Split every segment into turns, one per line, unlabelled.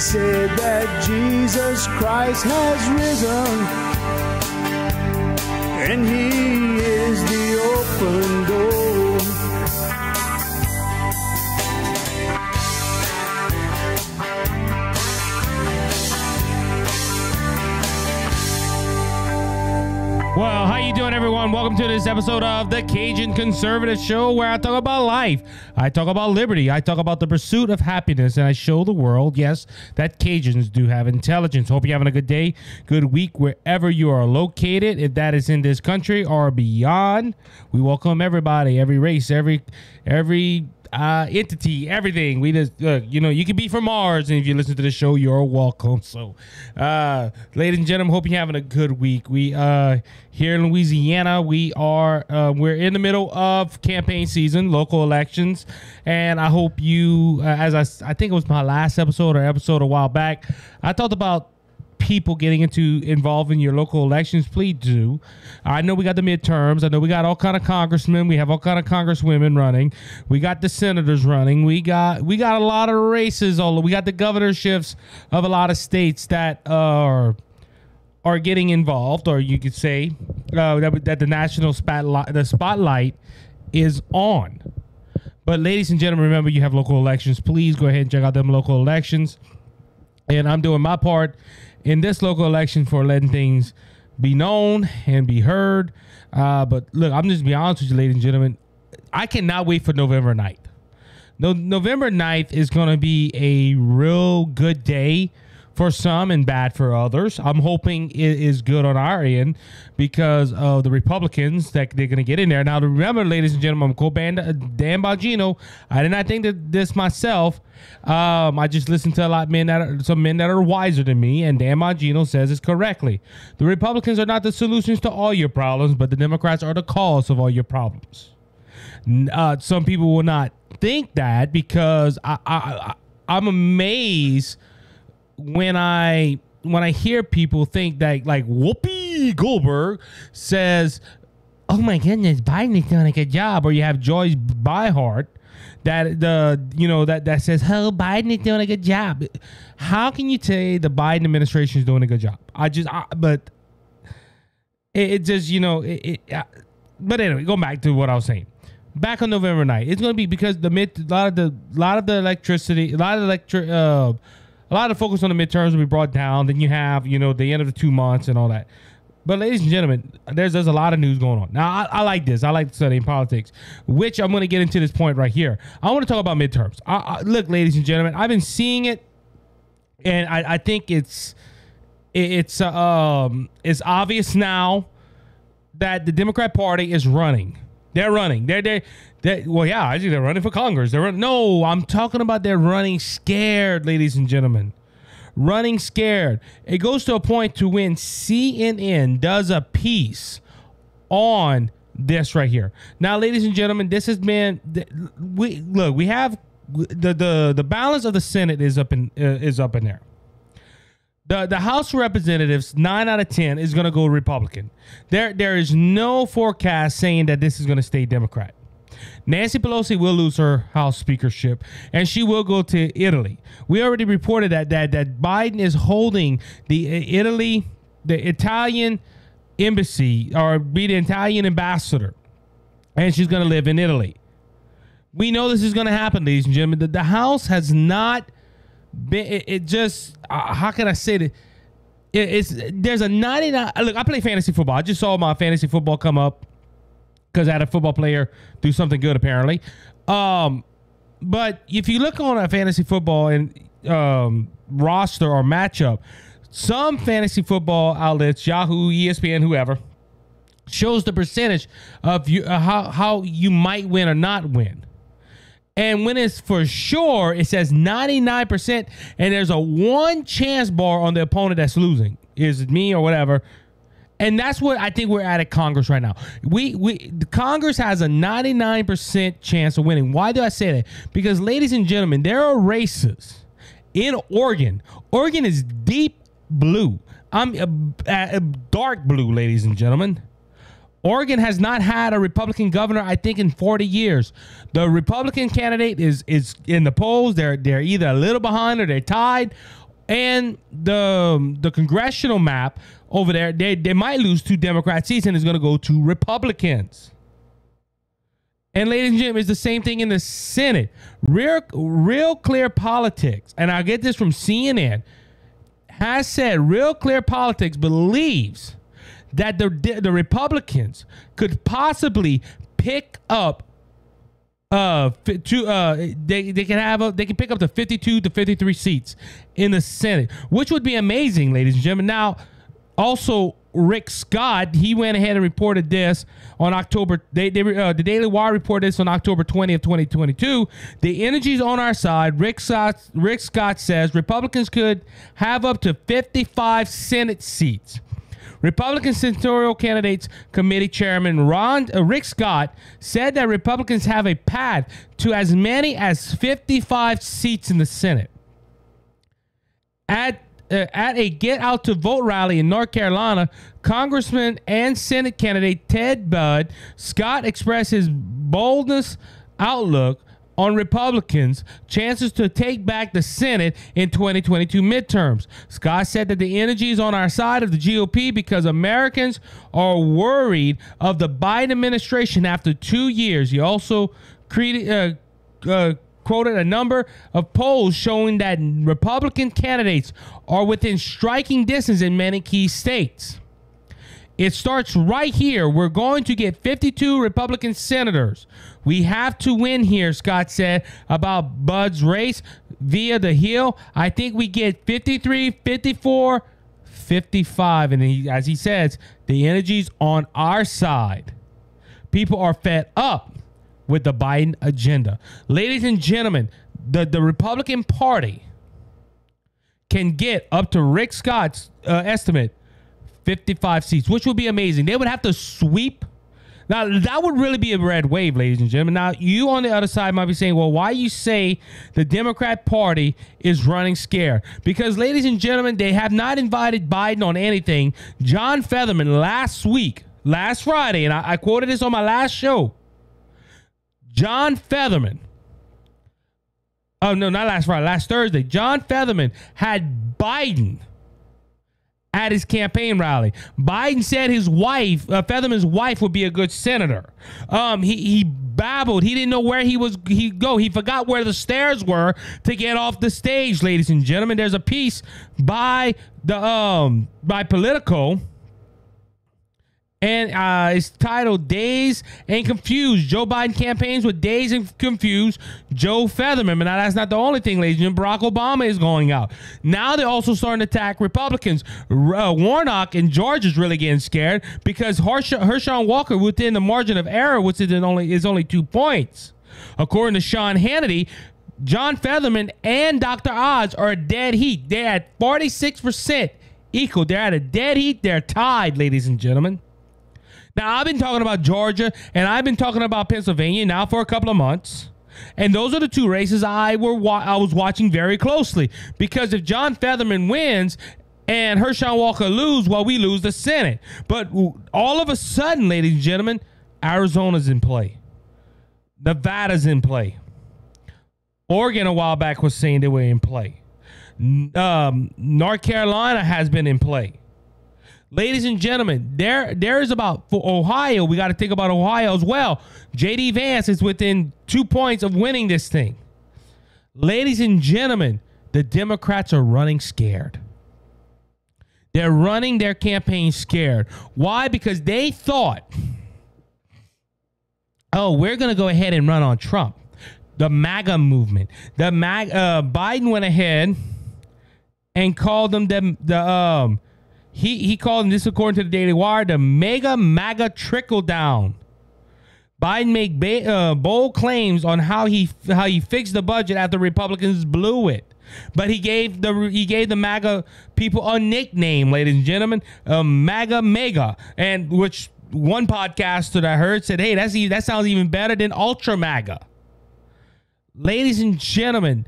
said that Jesus Christ has risen, and he is the open door.
Well, how you doing, everyone? Welcome to this episode of the Cajun Conservative Show, where I talk about life, I talk about liberty, I talk about the pursuit of happiness, and I show the world, yes, that Cajuns do have intelligence. Hope you're having a good day, good week, wherever you are located, if that is in this country or beyond. We welcome everybody, every race, every entity, everything. We just you can be from Mars, and if you listen to the show, you're welcome. So ladies and gentlemen, hope you're having a good week. We here in Louisiana, we're in the middle of campaign season, local elections, and I hope you as I think it was my last episode or episode a while back, I talked about people getting involved in your local elections. Please do. I know we got the midterms. I know we got all kind of congressmen. We have all kind of congresswomen running. We got the senators running. We got a lot of races. We got the governorships of a lot of states that are getting involved, or you could say that the national spotlight is on. But ladies and gentlemen, remember, you have local elections. Please go ahead and check out them local elections. And I'm doing my part in this local election for letting things be known and be heard. But look, I'm just be honest with you, ladies and gentlemen. I cannot wait for November 9th. November 9th is going to be a real good day for some and bad for others. I'm hoping it is good on our end because of the Republicans that they're going to get in there. Now, remember, ladies and gentlemen, I'm co-band Dan Bongino. I did not think that this myself. I just listened to some men that are wiser than me, and Dan Bongino says it correctly. The Republicans are not the solutions to all your problems, but the Democrats are the cause of all your problems. Some people will not think that because I'm amazed when I hear people think that, like, Whoopi Goldberg says, "Oh my goodness, Biden is doing a good job," or you have Joyce Behar that that says, "Oh, Biden is doing a good job." How can you say the Biden administration is doing a good job? But anyway, going back to what I was saying. Back on November 9th, it's going to be because a lot of the focus on the midterms will be brought down. Then you have, the end of the 2 months and all that. But ladies and gentlemen, there's a lot of news going on. Now, I like this. I like studying politics, which I'm going to get into this point right here. I want to talk about midterms. Look, ladies and gentlemen, I've been seeing it, and I think it's obvious now that the Democrat Party is running. They're running. Well, yeah, I think they're running for Congress. No, I'm talking about they're running scared, ladies and gentlemen. Running scared. It goes to a point to when CNN does a piece on this right here. Now, ladies and gentlemen, this has been we have the balance of the Senate is up in there. The House of Representatives, 9 out of 10 is going to go Republican. There is no forecast saying that this is going to stay Democrat. Nancy Pelosi will lose her House speakership, and she will go to Italy. We already reported that Biden is holding the Italian embassy, or be the Italian ambassador, and she's going to live in Italy. We know this is going to happen, ladies and gentlemen. The House has not been. It just how can I say that? There's a 99. Look, I play fantasy football. I just saw my fantasy football come up because I had a football player do something good, apparently. But if you look on a fantasy football and roster or matchup, some fantasy football outlets, Yahoo, ESPN, whoever, shows the percentage of how you might win or not win. And when it's for sure, it says 99%, and there's a 1 chance bar on the opponent that's losing. Is it me or whatever? And that's what I think we're at Congress right now. The Congress has a 99% chance of winning. Why do I say that? Because, ladies and gentlemen, there are races in Oregon. Oregon is deep blue. I'm dark blue, ladies and gentlemen. Oregon has not had a Republican governor, I think, in 40 years. The Republican candidate is in the polls. They're either a little behind or they're tied. And the congressional map over there, they might lose 2 Democrat seats, and it's going to go to Republicans. And ladies and gentlemen, it's the same thing in the Senate. Real Clear Politics, and I get this from CNN, has said Real Clear Politics believes that the Republicans could possibly pick up they can pick up to 52 to 53 seats in the Senate, which would be amazing, ladies and gentlemen. Now, also Rick Scott, he went ahead and reported this on October. The Daily Wire reported this on October 20th, 2022. The energy's on our side. Rick Scott says Republicans could have up to 55 Senate seats. Republican Senatorial Candidates Committee Chairman Rick Scott said that Republicans have a path to as many as 55 seats in the Senate. At a Get Out to Vote rally in North Carolina, Congressman and Senate candidate Ted Budd Scott expressed his boldness outlook on Republicans' chances to take back the Senate in 2022 midterms. Scott said that the energy is on our side of the GOP because Americans are worried of the Biden administration after 2 years. He also quoted a number of polls showing that Republican candidates are within striking distance in many key states. It starts right here. We're going to get 52 Republican senators. We have to win here, Scott said about Budd's race via the Hill. I think we get 53, 54, 55. And as he says, the energy's on our side. People are fed up with the Biden agenda. Ladies and gentlemen, the Republican Party can get up to Rick Scott's estimate 55 seats, which would be amazing. They would have to sweep. Now, that would really be a red wave, ladies and gentlemen. Now, you on the other side might be saying, well, why you say the Democrat Party is running scared? Because, ladies and gentlemen, they have not invited Biden on anything. John Featherman last Friday, and I quoted this on my last show. John Featherman. Oh, no, not last Friday, last Thursday. John Featherman had Biden at his campaign rally. Biden said his wife, Featherman's wife, would be a good senator. He babbled. He didn't know where he'd go. He forgot where the stairs were to get off the stage, ladies and gentlemen. There's a piece by Politico, and it's titled "Dazed and Confused. Joe Biden campaigns with dazed and confused Joe Featherman." But now that's not the only thing, ladies and gentlemen. Barack Obama is going out. Now they're also starting to attack Republicans. Warnock in Georgia is really getting scared because Herschel Walker, within the margin of error, which is only 2 points. According to Sean Hannity, John Featherman and Dr. Oz are a dead heat. They're at 46% equal. They're at a dead heat. They're tied, ladies and gentlemen. Now, I've been talking about Georgia, and I've been talking about Pennsylvania now for a couple of months. And those are the two races I was watching very closely. Because if John Featherman wins and Herschel Walker lose, well, we lose the Senate. But all of a sudden, ladies and gentlemen, Arizona's in play. Nevada's in play. Oregon a while back was saying they were in play. North Carolina has been in play. Ladies and gentlemen, there is about, for Ohio, we got to think about Ohio as well. J.D. Vance is within 2 points of winning this thing. Ladies and gentlemen, the Democrats are running scared. They're running their campaign scared. Why? Because they thought, oh, we're going to go ahead and run on Trump. The MAGA movement. Biden went ahead and called them He called them, this according to the Daily Wire, the MAGA trickle down. Biden made bold claims on how he fixed the budget after Republicans blew it. But he gave the MAGA people a nickname, ladies and gentlemen, MAGA Mega, and which one podcaster that I heard said, hey, that sounds even better than Ultra MAGA. Ladies and gentlemen,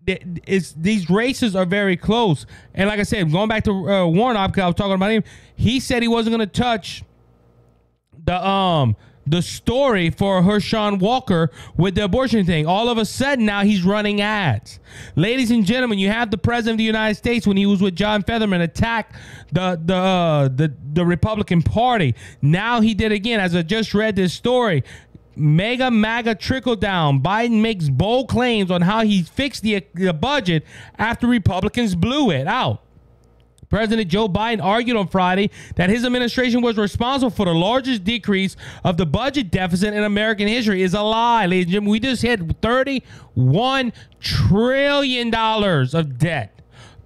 these races are very close. And like I said, going back to Warnock, because I was talking about him, he said he wasn't going to touch the story for Herschel Walker with the abortion thing. All of a sudden, now he's running ads. Ladies and gentlemen, you have the president of the United States when he was with John Fetterman attack the Republican Party. Now he did again, as I just read this story. Mega MAGA trickle down. Biden makes bold claims on how he fixed the budget after Republicans blew it out. President Joe Biden argued on Friday that his administration was responsible for the largest decrease of the budget deficit in American history. Is a lie, ladies and gentlemen. We just hit $31 trillion of debt.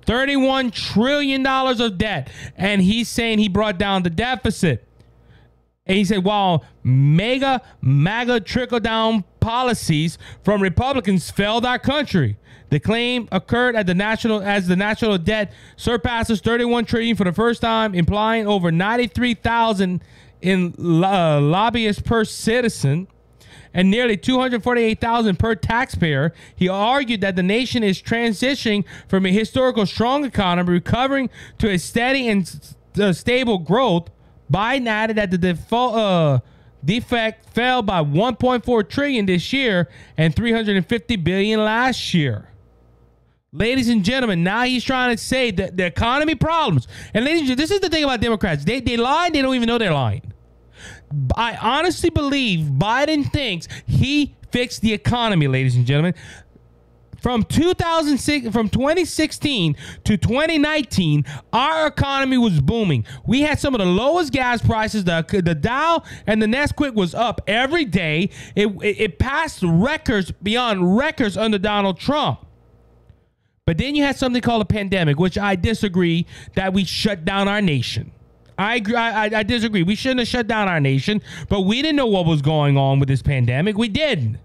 $31 trillion of debt. And he's saying he brought down the deficit. And he said, while MAGA trickle-down policies from Republicans failed our country. The claim occurred as the national debt surpasses $31 trillion for the first time, implying over $93,000 in lobbyists per citizen and nearly $248,000 per taxpayer. He argued that the nation is transitioning from a historical strong economy, recovering to a steady and stable growth. Biden added that the defect fell by $1.4 trillion this year and $350 billion last year. Ladies and gentlemen, now he's trying to say that the economy problems. And ladies and gentlemen, this is the thing about Democrats. They lie, they don't even know they're lying. I honestly believe Biden thinks he fixed the economy, ladies and gentlemen. From 2016 to 2019, our economy was booming. We had some of the lowest gas prices. The Dow and the Nasdaq was up every day. It passed records beyond records under Donald Trump. But then you had something called a pandemic, which I disagree that we shut down our nation. I agree. I disagree. We shouldn't have shut down our nation, but we didn't know what was going on with this pandemic. We didn't.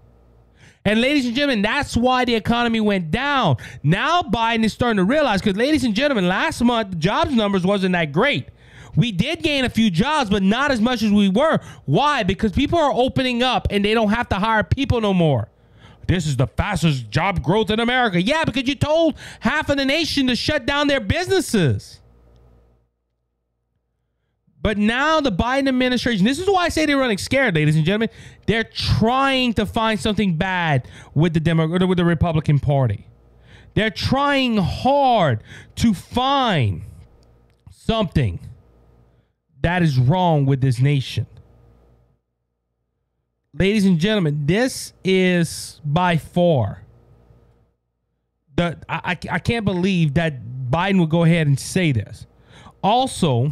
And ladies and gentlemen, that's why the economy went down. Now Biden is starting to realize, because ladies and gentlemen, last month, the jobs numbers wasn't that great. We did gain a few jobs, but not as much as we were. Why? Because people are opening up and they don't have to hire people no more. This is the fastest job growth in America. Yeah, because you told half of the nation to shut down their businesses. But now the Biden administration, this is why I say they're running scared, ladies and gentlemen. They're trying to find something bad with the Republican Party. They're trying hard to find something that is wrong with this nation. Ladies and gentlemen, this is by far I can't believe that Biden would go ahead and say this. Also,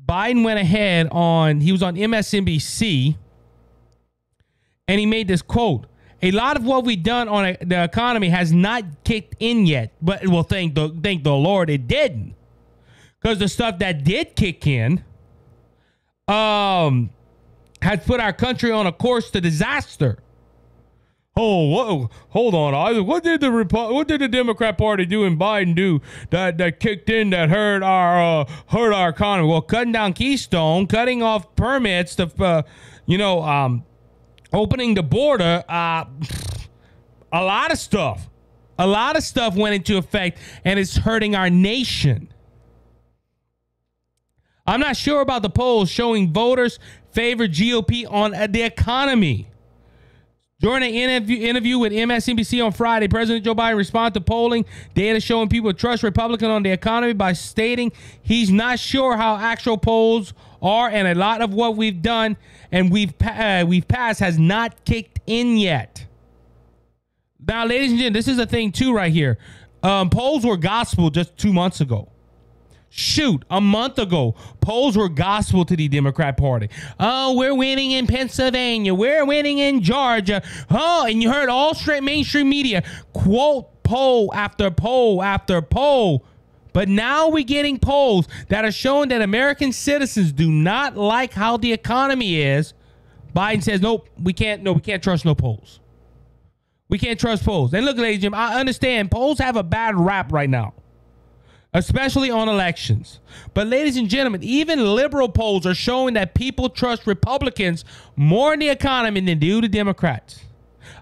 Biden went ahead he was on MSNBC, and he made this quote: "A lot of what we've done on the economy has not kicked in yet, but well, thank the Lord it didn't, because the stuff that did kick in, has put our country on a course to disaster." Oh, whoa, hold on, Isaac. What did the Democrat Party do and Biden do that kicked in that hurt our economy? Well, cutting down Keystone, cutting off permits, opening the border, a lot of stuff went into effect, and it's hurting our nation. I'm not sure about the polls showing voters favor GOP on the economy. During an interview with MSNBC on Friday, President Joe Biden responded to polling data showing people trust Republicans on the economy by stating he's not sure how actual polls are, and a lot of what we've done and we've passed has not kicked in yet. Now, ladies and gentlemen, this is a thing too right here. Polls were gospel just 2 months ago. Shoot, a month ago, polls were gospel to the Democrat Party. Oh, we're winning in Pennsylvania. We're winning in Georgia. Oh, and you heard all straight mainstream media quote poll after poll after poll. But now we're getting polls that are showing that American citizens do not like how the economy is. Biden says, nope, we can't trust no polls. We can't trust polls. And look, ladies and gentlemen, I understand polls have a bad rap right now, especially on elections. But ladies and gentlemen, even liberal polls are showing that people trust Republicans more in the economy than they do the Democrats.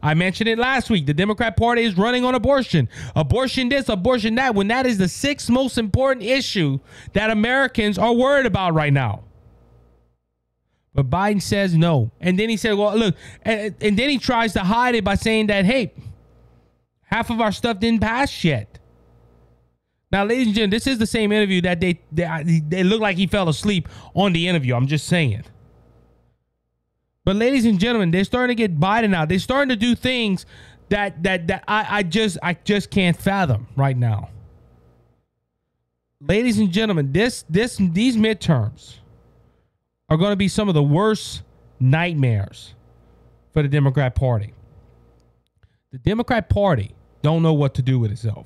I mentioned it last week. The Democrat Party is running on abortion. Abortion this, abortion that, when that is the sixth most important issue that Americans are worried about right now. But Biden says no. And then he said, well, look, and then he tries to hide it by saying that, hey, half of our stuff didn't pass yet. Now, ladies and gentlemen, this is the same interview that they look like he fell asleep on the interview. I'm just saying. But ladies and gentlemen, they're starting to get Biden out. They're starting to do things that I just can't fathom right now. Ladies and gentlemen, these midterms are going to be some of the worst nightmares for the Democrat Party. The Democrat Party don't know what to do with itself.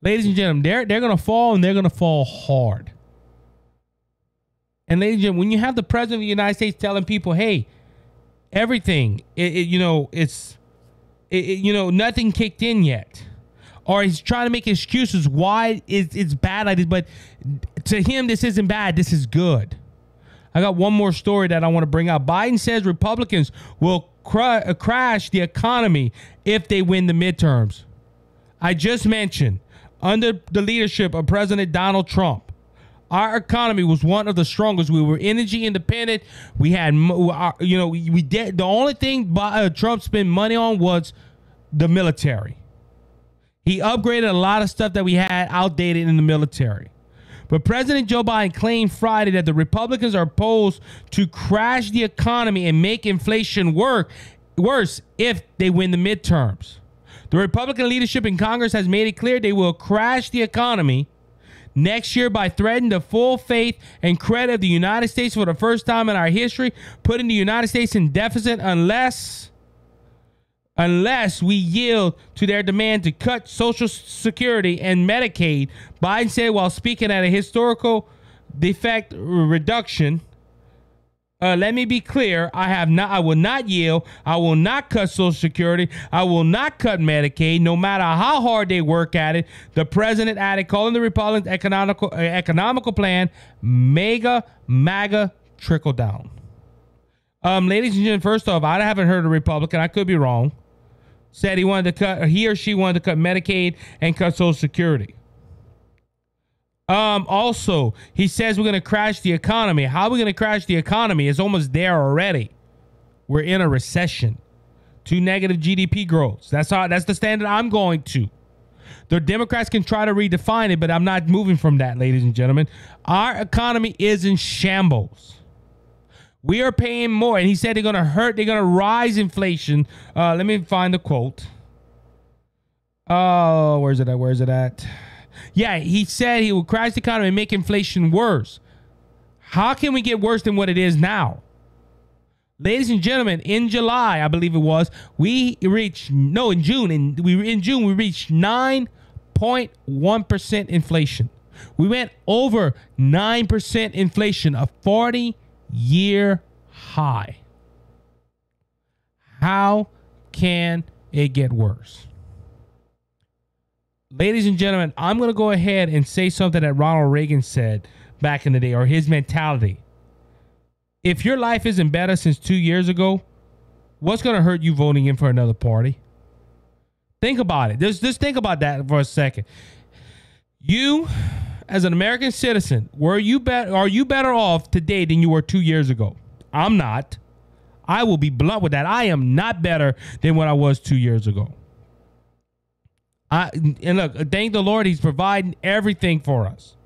Ladies and gentlemen, they're going to fall, and they're going to fall hard. And ladies and gentlemen, when you have the president of the United States telling people, "Hey, everything, nothing kicked in yet," or he's trying to make excuses why it's bad like this, but to him, this isn't bad. This is good. I got one more story that I want to bring out. Biden says Republicans will crash the economy if they win the midterms. I just mentioned, under the leadership of President Donald Trump, our economy was one of the strongest. We were energy independent. We had, we did. The only thing Trump spent money on was the military. He upgraded a lot of stuff that we had outdated in the military. But President Joe Biden claimed Friday that the Republicans are opposed to crash the economy and make inflation worse if they win the midterms. The Republican leadership in Congress has made it clear they will crash the economy next year by threatening the full faith and credit of the United States for the first time in our history, putting the United States in deficit unless we yield to their demand to cut Social Security and Medicaid. Biden said while speaking at a historical defect reduction, let me be clear, I will not yield. I will not cut Social Security. I will not cut Medicaid, no matter how hard they work at it. The president added, calling the Republicans' economical plan MAGA trickle down. Ladies and gentlemen, first off, I haven't heard a Republican, I could be wrong, said he or she wanted to cut Medicaid and cut Social Security. Also, he says we're going to crash the economy. How are we going to crash the economy? It's almost there already. We're in a recession. 2 negative GDP growths. That's the standard I'm going to. The Democrats can try to redefine it, but I'm not moving from that, ladies and gentlemen. Our economy is in shambles. We are paying more. And he said they're going to rise inflation. Let me find the quote. Oh, where's it at? Yeah, he said he will crash the economy and make inflation worse. How can we get worse than what it is now? Ladies and gentlemen, in July, I believe it was, in June we reached 9.1% inflation. We went over 9% inflation, a 40-year high. How can it get worse? Ladies and gentlemen, I'm going to go ahead and say something that Ronald Reagan said back in the day, or his mentality. If your life isn't better since 2 years ago, what's going to hurt you voting in for another party? Think about it. Just think about that for a second. You, as an American citizen, are you better off today than you were 2 years ago? I'm not. I will be blunt with that. I am not better than what I was 2 years ago. And look, thank the Lord, he's providing everything for us.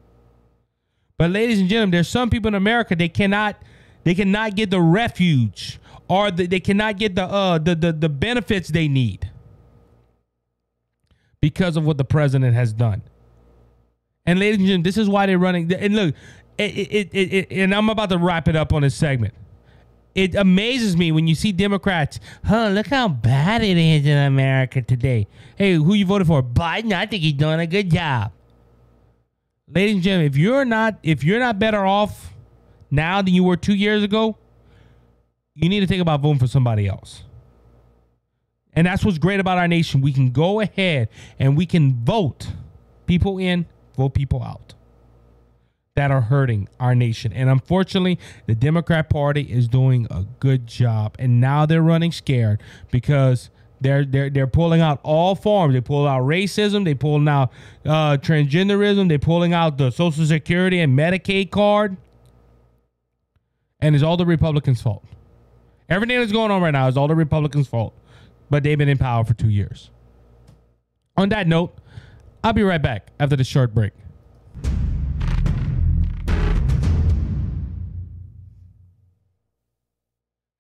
But ladies and gentlemen, there's some people in America, they cannot get the refuge, or they cannot get the benefits they need because of what the president has done. And ladies and gentlemen, this is why they're running. And look, and I'm about to wrap it up on this segment. It amazes me when you see Democrats. Look how bad it is in America today. Hey, who you voted for? Biden. I think he's doing a good job. Ladies and gentlemen, if you're not better off now than you were 2 years ago, you need to think about voting for somebody else. And that's what's great about our nation. We can go ahead and we can vote people in, vote people out that are hurting our nation. And unfortunately, the Democrat Party is doing a good job. And now they're running scared because they're pulling out all forms. They pull out racism. They pulling out transgenderism. They're pulling out the Social Security and Medicaid card. And it's all the Republicans' fault. Everything that's going on right now is all the Republicans' fault. But they've been in power for 2 years. On that note, I'll be right back after this short break.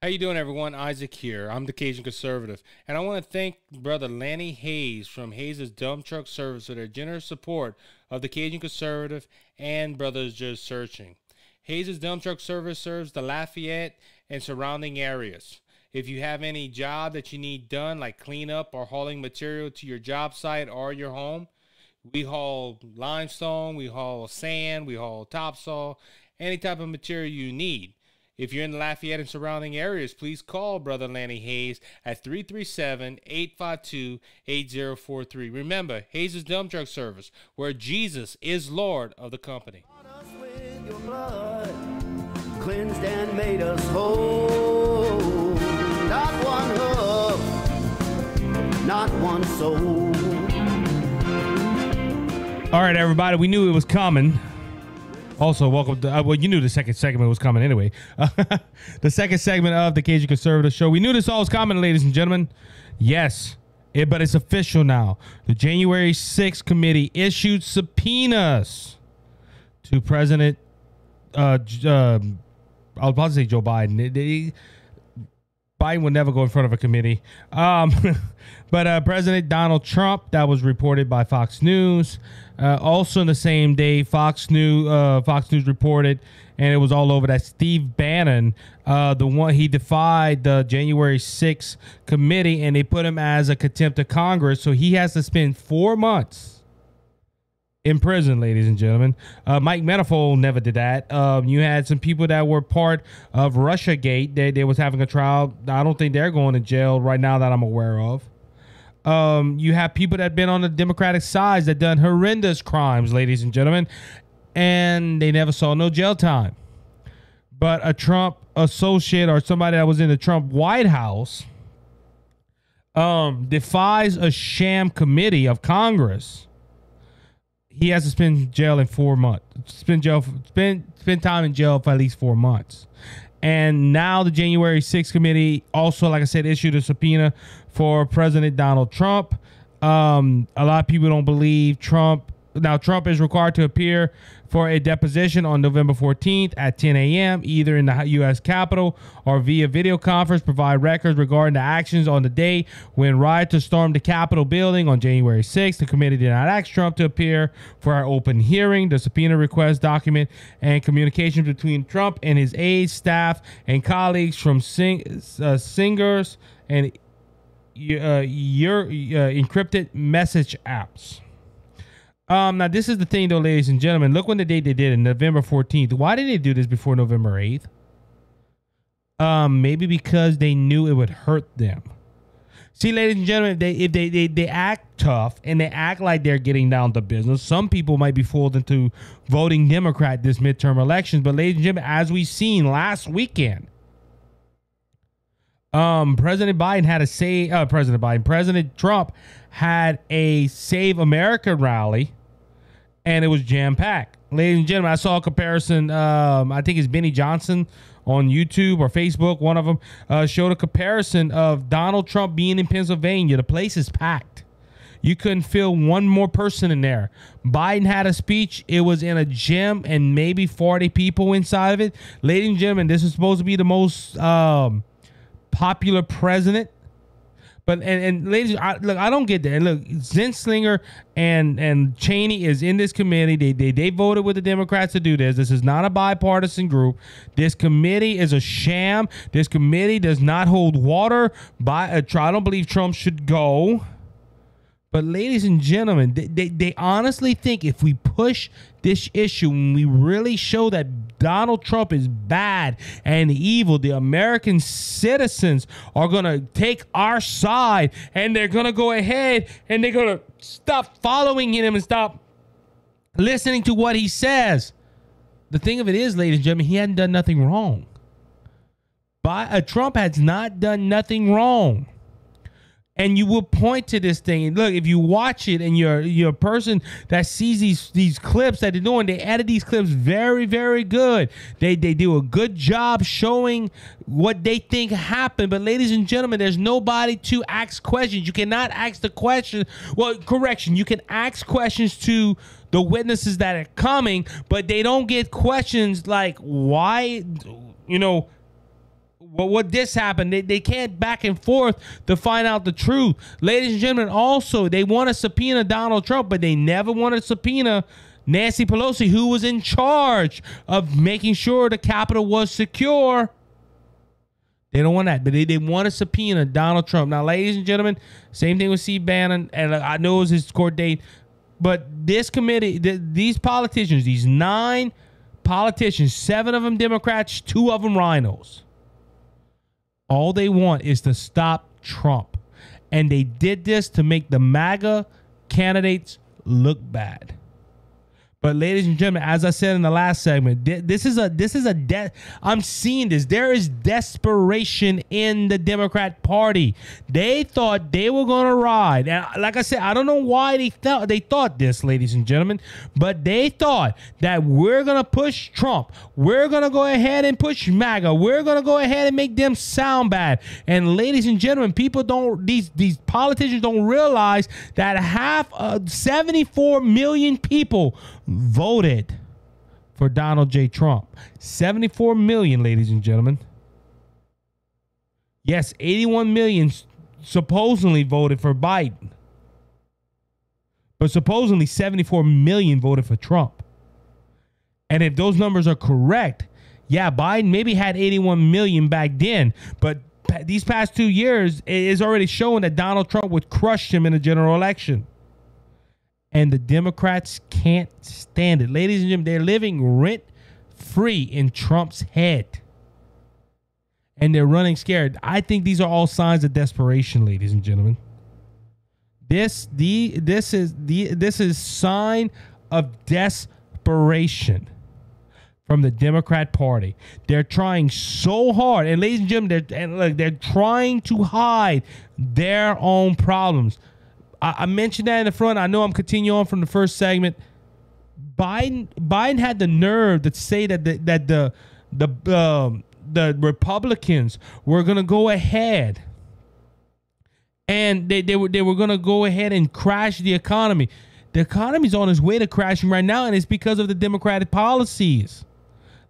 How you doing, everyone? Isaac here. I'm the Cajun Conservative, and I want to thank Brother Lanny Hayes from Hayes' Dump Truck Service for their generous support of the Cajun Conservative and Brothers Just Searching. Hayes' Dump Truck Service serves the Lafayette and surrounding areas. If you have any job that you need done, like cleanup or hauling material to your job site or your home, we haul limestone, we haul sand, we haul topsoil, any type of material you need. If you're in the Lafayette and surrounding areas, please call Brother Lanny Hayes at 337-852-8043. Remember, Hayes' Dump Truck Service, where Jesus is Lord of the company.
With your blood, cleansed and made us whole. Not one hoof, not one soul.
All right, everybody, we knew it was coming. Also, welcome to, well, you knew the second segment was coming anyway. The second segment of the Cajun Conservative Show. We knew this all was coming, ladies and gentlemen. Yes, but it's official now. The January 6th committee issued subpoenas to President, I was about to say Joe Biden. Biden would never go in front of a committee. But President Donald Trump, that was reported by Fox News. Also in the same day, Fox News reported, and it was all over, that Steve Bannon, the one, he defied the January 6th committee, and they put him as a contempt of Congress. So he has to spend 4 months in prison, ladies and gentlemen. Mike Manafort never did that. You had some people that were part of Russiagate. They was having a trial. I don't think they're going to jail right now that I'm aware of. You have people that have been on the Democratic side that done horrendous crimes, ladies and gentlemen, and they never saw no jail time. But a Trump associate or somebody that was in the Trump White House defies a sham committee of Congress. He has to spend jail in 4 months. Spend time in jail for at least 4 months. And now the January 6th committee also, like I said, issued a subpoena for President Donald Trump. A lot of people don't believe Trump. Now, Trump is required to appear for a deposition on November 14th at 10 a.m., either in the U.S. Capitol or via video conference, provide records regarding the actions on the day when rioters stormed the Capitol building on January 6th. The committee did not ask Trump to appear for our open hearing. The subpoena request document and communications between Trump and his aides, staff, and colleagues from singers and encrypted message apps. Now, this is the thing, though, ladies and gentlemen. Look when the date they did it, November 14th. Why did they do this before November 8th? Maybe because they knew it would hurt them. See, ladies and gentlemen, if they act tough and they act like they're getting down to business, some people might be fooled into voting Democrat this midterm elections. But, ladies and gentlemen, as we've seen last weekend, President Trump had a Save America rally, and it was jam-packed. Ladies and gentlemen, I saw a comparison. I think it's Benny Johnson on YouTube or Facebook. One of them showed a comparison of Donald Trump being in Pennsylvania. The place is packed. You couldn't feel one more person in there. Biden had a speech. It was in a gym and maybe 40 people inside of it. Ladies and gentlemen, this is supposed to be the most popular president. But and ladies, look, I don't get that. And look, Zinslinger and Cheney is in this committee. They voted with the Democrats to do this. This is not a bipartisan group. This committee is a sham. This committee does not hold water. I don't believe Trump should go. But ladies and gentlemen, they honestly think if we push this issue and we really show that Donald Trump is bad and evil, the American citizens are going to take our side, and they're going to go ahead and they're going to stop following him and stop listening to what he says. The thing of it is, ladies and gentlemen, he hadn't done nothing wrong. Trump has not done nothing wrong. And you will point to this thing. And look, if you watch it and you're a person that sees these clips that they're doing, they edit these clips very, very good. They do a good job showing what they think happened. But ladies and gentlemen, there's nobody to ask questions. You cannot ask the question. Well, correction. You can ask questions to the witnesses that are coming, but they don't get questions like why, what this happened. They can't back and forth to find out the truth. Ladies and gentlemen, also, they want to subpoena Donald Trump, but they never want to subpoena Nancy Pelosi, who was in charge of making sure the Capitol was secure. They don't want that, but they want to subpoena Donald Trump. Now, ladies and gentlemen, same thing with Steve Bannon, and I know it was his court date, but this committee, these politicians, these 9 politicians, 7 of them Democrats, 2 of them rhinos, all they want is to stop Trump. And they did this to make the MAGA candidates look bad. But ladies and gentlemen, as I said in the last segment, I'm seeing this. There is desperation in the Democrat Party. They thought they were going to ride. And like I said, I don't know why they thought this, ladies and gentlemen, but they thought that we're going to push Trump. We're going to go ahead and push MAGA. We're going to go ahead and make them sound bad. And ladies and gentlemen, these politicians don't realize that 74 million people voted for Donald J. Trump. 74 million, ladies and gentlemen. Yes, 81 million supposedly voted for Biden. But supposedly 74 million voted for Trump. And if those numbers are correct, yeah, Biden maybe had 81 million back then, but these past 2 years it is already showing that Donald Trump would crush him in a general election. And the Democrats can't stand it. Ladies and gentlemen, they're living rent-free in Trump's head. And they're running scared. I think these are all signs of desperation, ladies and gentlemen. This is sign of desperation from the Democrat Party. They're trying so hard. And ladies and gentlemen, they're trying to hide their own problems. I mentioned that in the front. I know I'm continuing on from the first segment. Biden had the nerve to say that the Republicans were going to go ahead and they were going to go ahead and crash the economy. The economy's on its way to crashing right now, and it's because of the Democratic policies.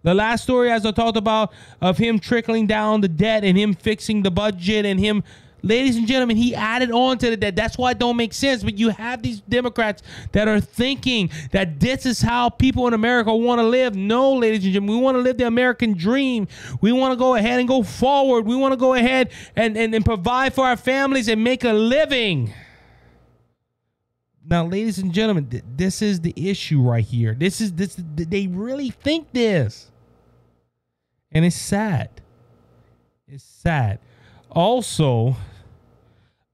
The last story, as I talked about, of him trickling down the debt and him fixing the budget and him. Ladies and gentlemen, he added on to the debt. That's why it don't make sense. But you have these Democrats that are thinking that this is how people in America want to live. No, ladies and gentlemen, we want to live the American dream. We want to go ahead and go forward. We want to go ahead and provide for our families and make a living. Now, ladies and gentlemen, this is the issue right here. They really think this. And it's sad. It's sad. Also,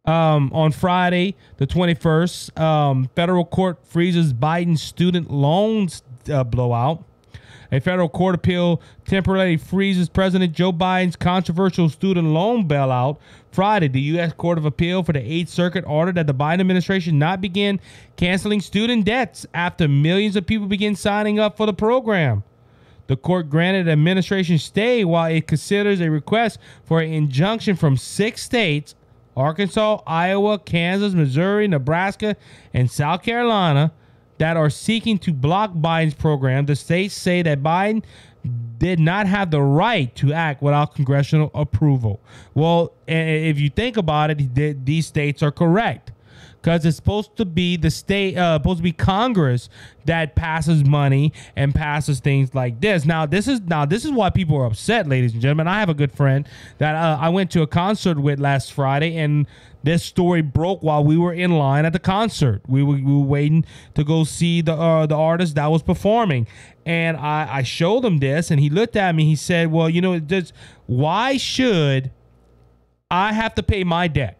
on Friday, the 21st, federal court freezes Biden's student loans blowout. A federal court appeal temporarily freezes President Joe Biden's controversial student loan bailout. Friday, the U.S. Court of Appeal for the 8th Circuit ordered that the Biden administration not begin canceling student debts after millions of people begin signing up for the program. The court granted administration stay while it considers a request for an injunction from 6 states, Arkansas, Iowa, Kansas, Missouri, Nebraska, and South Carolina, that are seeking to block Biden's program. The states say that Biden did not have the right to act without congressional approval. Well, if you think about it, these states are correct. Because it's supposed to be the state, supposed to be Congress that passes money and passes things like this. Now this is why people are upset, ladies and gentlemen. I have a good friend that I went to a concert with last Friday, and this story broke while we were in line at the concert. We were waiting to go see the artist that was performing, and I showed him this, and he looked at me. He said, "Well, why should I have to pay my debt?"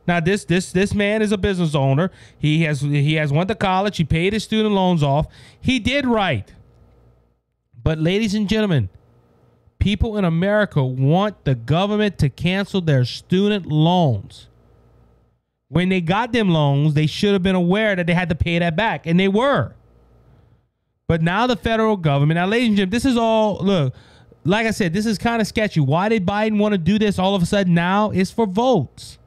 Now, this man is a business owner. He has went to college. He paid his student loans off. He did right. But ladies and gentlemen, people in America want the government to cancel their student loans. When they got them loans, they should have been aware that they had to pay that back, and they were. But now the federal government, now, ladies and gentlemen, this is all, look, like I said, this is kind of sketchy. Why did Biden want to do this all of a sudden now? It's for votes.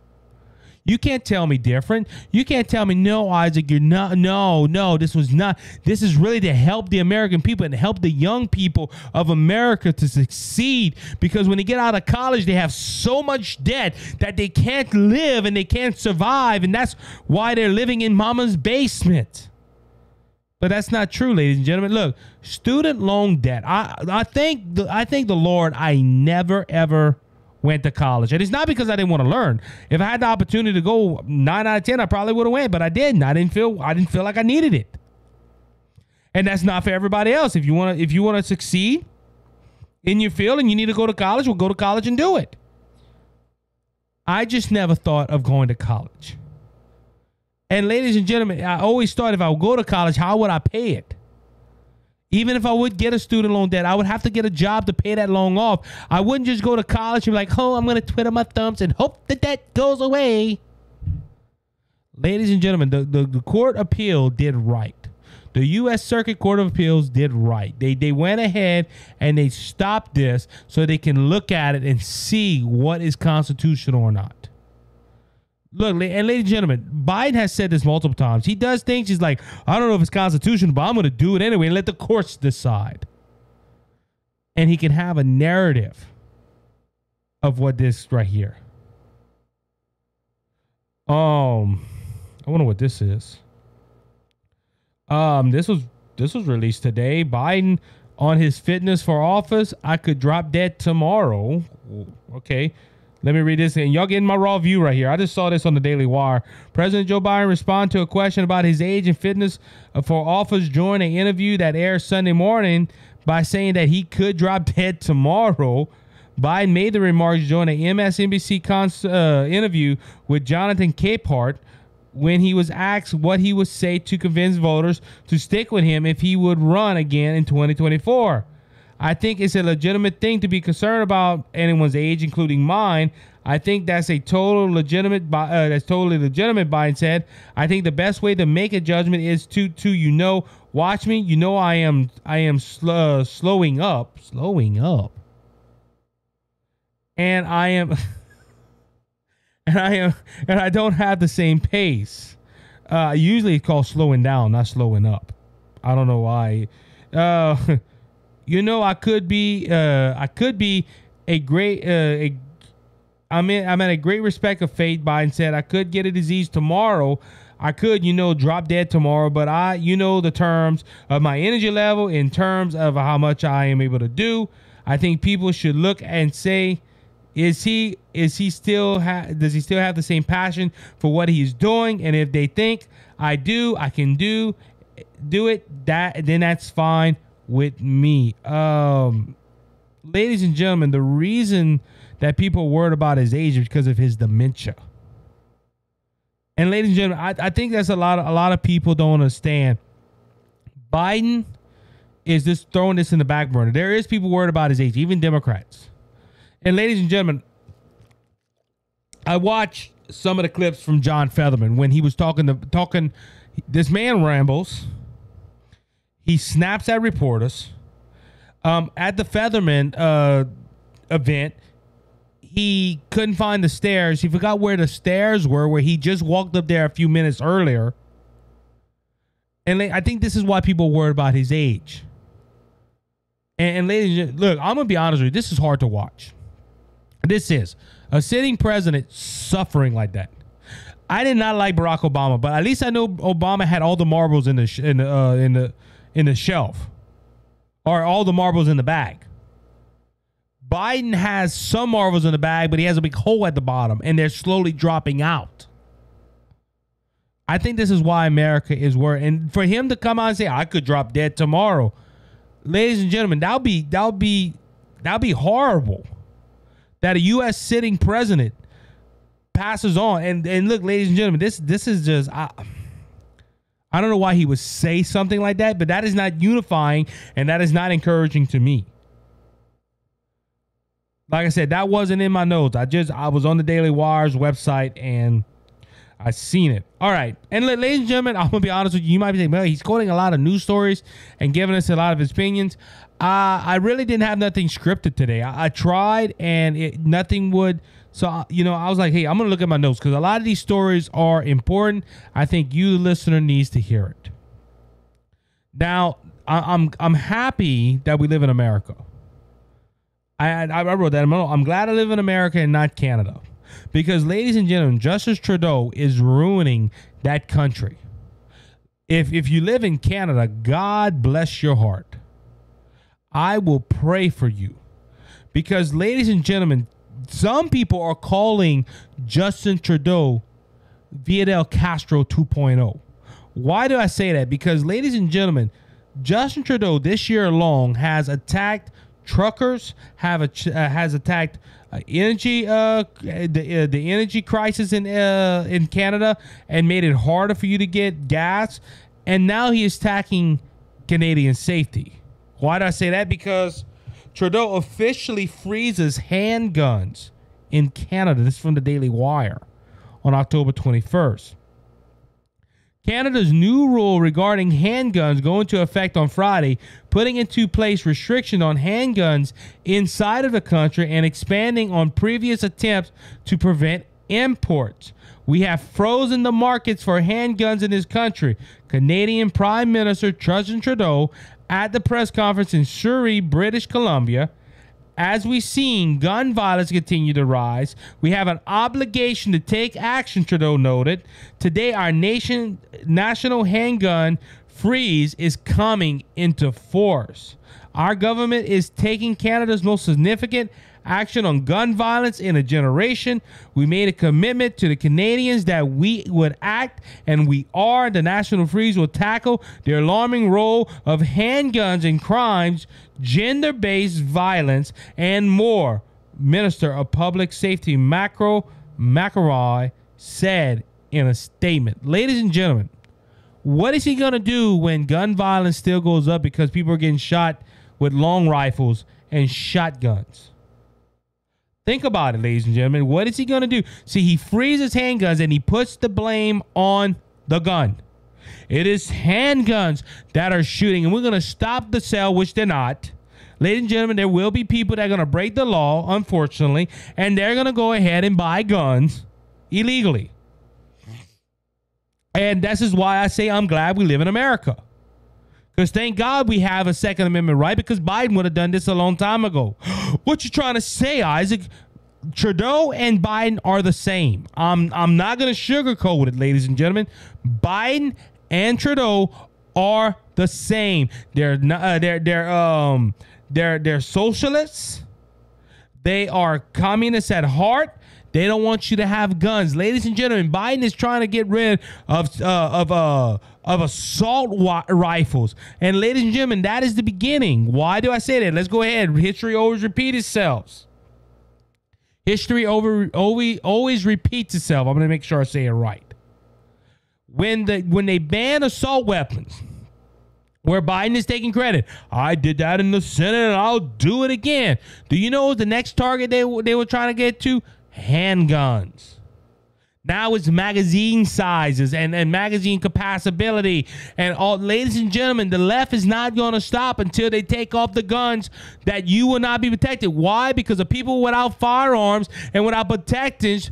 You can't tell me different. You can't tell me, no, Isaac, you're not. No, this was not. This is really to help the American people and help the young people of America to succeed. Because when they get out of college, they have so much debt that they can't live and they can't survive. And that's why they're living in mama's basement. But that's not true, ladies and gentlemen. Look, student loan debt. I thank the Lord I never, ever went to college. And it's not because I didn't want to learn. If I had the opportunity to go 9 out of 10, I probably would have went, but I didn't. I didn't feel like I needed it. And that's not for everybody else. If you want to succeed in your field and you need to go to college, well, go to college and do it. I just never thought of going to college. And ladies and gentlemen, I always thought if I would go to college, how would I pay it? Even if I would get a student loan debt, I would have to get a job to pay that loan off. I wouldn't just go to college and be like, oh, I'm going to twiddle my thumbs and hope the debt goes away. Ladies and gentlemen, the court appeal did right. The U.S. Circuit Court of Appeals did right. They went ahead and they stopped this so they can look at it and see what is constitutional or not. Look, and ladies and gentlemen, Biden has said this multiple times. He does things. He's like, I don't know if it's constitutional, but I'm going to do it anyway and let the courts decide. And he can have a narrative of what this right here. I wonder what this is. This was released today. Biden on his fitness for office. I could drop dead tomorrow. Okay. Let me read this, and y'all getting my raw view right here. I just saw this on the Daily Wire. President Joe Biden responded to a question about his age and fitness for office during an interview that aired Sunday morning by saying that he could drop dead tomorrow. Biden made the remarks during an MSNBC interview with Jonathan Capehart when he was asked what he would say to convince voters to stick with him if he would run again in 2024. I think it's a legitimate thing to be concerned about anyone's age, including mine. I think that's totally legitimate, Biden said. I think the best way to make a judgment is to watch me. I am slowing up. And I don't have the same pace. Usually it's called slowing down, not slowing up. I don't know why. I could be a great. I'm at a great respect of fate. Biden said I could get a disease tomorrow. I could, drop dead tomorrow. But the terms of my energy level, in terms of how much I am able to do. I think people should look and say, does he still have the same passion for what he's doing? And if they think I can do it, then that's fine with me. Ladies and gentlemen, the reason that people are worried about his age is because of his dementia. And ladies and gentlemen, I think that's a lot of people don't understand. Biden is just throwing this in the back burner. There is people worried about his age, even Democrats. And ladies and gentlemen, I watched some of the clips from John Fetterman when he was talking. This man rambles. He snaps at reporters. At the Featherman event, he couldn't find the stairs. He forgot where the stairs were, where he just walked up there a few minutes earlier. And I think this is why people are worried about his age. And ladies and gentlemen, look, I'm going to be honest with you. This is hard to watch. This is a sitting president suffering like that. I did not like Barack Obama, but at least I know Obama had all the marbles in the shelf, or all the marbles in the bag. Biden has some marbles in the bag, but he has a big hole at the bottom, and they're slowly dropping out. I think this is why America is worried. And for him to come out and say, I could drop dead tomorrow, ladies and gentlemen, that'll be horrible. That a U.S. sitting president passes on. And look, ladies and gentlemen, this is just, I don't know why he would say something like that, but that is not unifying, and that is not encouraging to me. Like I said, that wasn't in my notes. I was on the Daily Wire's website, and I've seen it. All right. And ladies and gentlemen, I'm going to be honest with you. You might be saying, well, he's quoting a lot of news stories and giving us a lot of his opinions. I really didn't have nothing scripted today. I tried and nothing would. So, I was like, hey, I'm going to look at my notes because a lot of these stories are important. I think you, the listener, needs to hear it. Now, I'm happy that we live in America. I wrote that. I'm glad I live in America and not Canada. Because, ladies and gentlemen, Justice Trudeau is ruining that country. If you live in Canada, God bless your heart. I will pray for you. Because, ladies and gentlemen, some people are calling Justin Trudeau Fidel Castro 2.0. Why do I say that? Because, ladies and gentlemen, Justin Trudeau this year alone has attacked truckers, has attacked energy, the energy crisis in Canada, and made it harder for you to get gas. And now he is attacking Canadian safety. Why do I say that? Because Trudeau officially freezes handguns in Canada. This is from the Daily Wire on October 21st. Canada's new rule regarding handguns go into effect on Friday, putting into place restrictions on handguns inside of the country and expanding on previous attempts to prevent imports. We have frozen the markets for handguns in this country. Canadian Prime Minister Justin Trudeau at the press conference in Surrey, British Columbia. As we've seen gun violence continue to rise, we have an obligation to take action, Trudeau noted. Today, our national handgun freeze is coming into force. Our government is taking Canada's most significant action on gun violence in a generation. We made a commitment to the Canadians that we would act, and we are. The national freeze will tackle the alarming role of handguns in crimes, gender-based violence, and more. Minister of Public Safety McElroy said in a statement. Ladies and gentlemen, what is he going to do when gun violence still goes up because people are getting shot with long rifles and shotguns? Think about it, ladies and gentlemen. What is he going to do? See, he freezes handguns and he puts the blame on the gun. It is handguns that are shooting, and we're going to stop the sale, which they're not. Ladies and gentlemen, there will be people that are going to break the law, unfortunately, and they're going to go ahead and buy guns illegally. And this is why I say I'm glad we live in America. Because thank God we have a Second Amendment right, because Biden would have done this a long time ago. What you trying to say, Isaac? Trudeau and Biden are the same. I'm not going to sugarcoat it, ladies and gentlemen. Biden and Trudeau are the same. They're socialists. They are communists at heart. They don't want you to have guns. Ladies and gentlemen, Biden is trying to get rid of assault rifles. And ladies and gentlemen, that is the beginning. Why do I say that? Let's go ahead. History always repeats itself. History always repeats itself. I'm going to make sure I say it right. When they ban assault weapons, where Biden is taking credit, I did that in the Senate and I'll do it again. Do you know the next target they were trying to get to? Handguns. Now it's magazine sizes and magazine capacity and all. Ladies and gentlemen, the left is not going to stop until they take off the guns that you will not be protected. Why? Because of people without firearms and without protectors